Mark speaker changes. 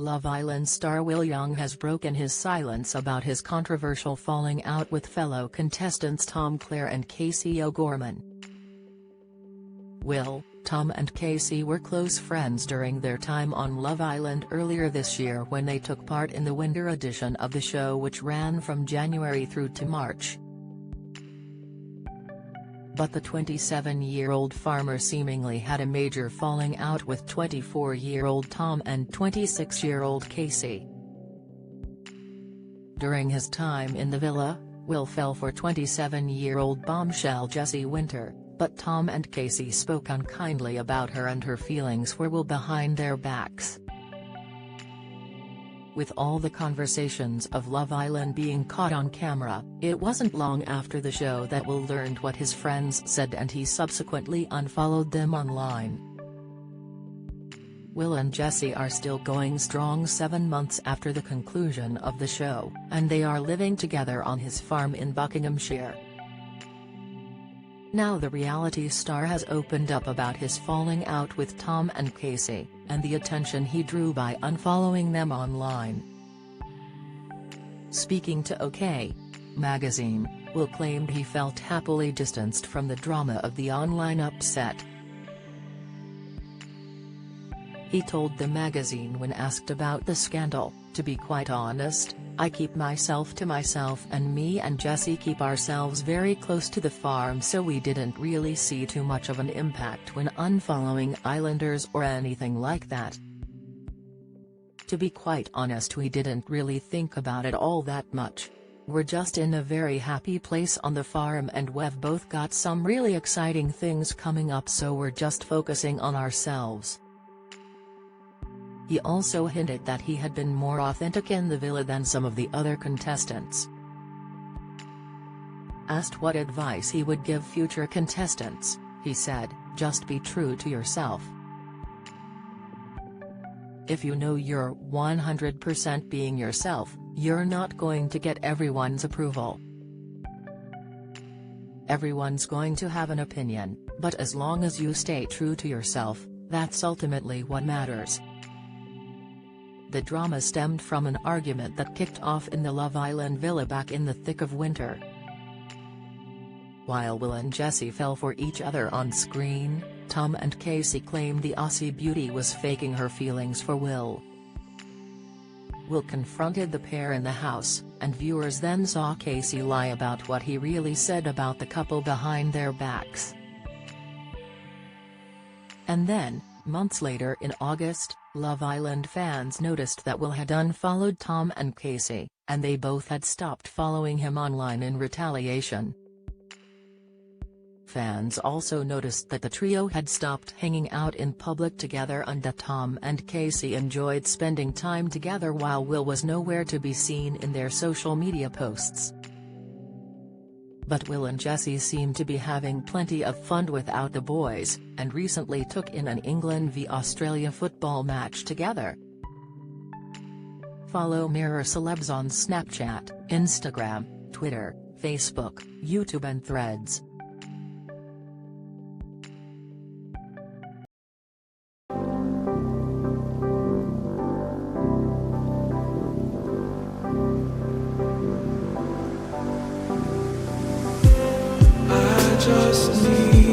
Speaker 1: Love Island star Will Young has broken his silence about his controversial falling out with fellow contestants Tom Clare and Casey O'Gorman. Will, Tom and Casey were close friends during their time on Love Island earlier this year when they took part in the winter edition of the show, which ran from January through to March. But the 27-year-old farmer seemingly had a major falling out with 24-year-old Tom and 26-year-old Casey. During his time in the villa, Will fell for 27-year-old bombshell Jessie Winter, but Tom and Casey spoke unkindly about her and her feelings for Will behind their backs. With all the conversations of Love Island being caught on camera, it wasn't long after the show that Will learned what his friends said, and he subsequently unfollowed them online. Will and Jessie are still going strong 7 months after the conclusion of the show, and they are living together on his farm in Buckinghamshire. Now the reality star has opened up about his falling out with Tom and Casey, and the attention he drew by unfollowing them online. Speaking to OK! Magazine, Will claimed he felt happily distanced from the drama of the online upset. He told the magazine when asked about the scandal, "To be quite honest, I keep myself to myself, and me and Jessie keep ourselves very close to the farm, so we didn't really see too much of an impact when unfollowing Islanders or anything like that. To be quite honest, we didn't really think about it all that much. We're just in a very happy place on the farm, and we've both got some really exciting things coming up, so we're just focusing on ourselves." He also hinted that he had been more authentic in the villa than some of the other contestants. Asked what advice he would give future contestants, he said, "Just be true to yourself. If you know you're 100% being yourself, you're not going to get everyone's approval. Everyone's going to have an opinion, but as long as you stay true to yourself, that's ultimately what matters." The drama stemmed from an argument that kicked off in the Love Island villa back in the thick of winter. While Will and Jessie fell for each other on screen, Tom and Casey claimed the Aussie beauty was faking her feelings for Will. Will confronted the pair in the house, and viewers then saw Casey lie about what he really said about the couple behind their backs. And then, months later in August, Love Island fans noticed that Will had unfollowed Tom and Casey, and they both had stopped following him online in retaliation. Fans also noticed that the trio had stopped hanging out in public together, and that Tom and Casey enjoyed spending time together while Will was nowhere to be seen in their social media posts. But Will and Jessie seem to be having plenty of fun without the boys, and recently took in an England v Australia football match together. Follow Mirror Celebs on Snapchat, Instagram, Twitter, Facebook, YouTube and Threads.
Speaker 2: Just need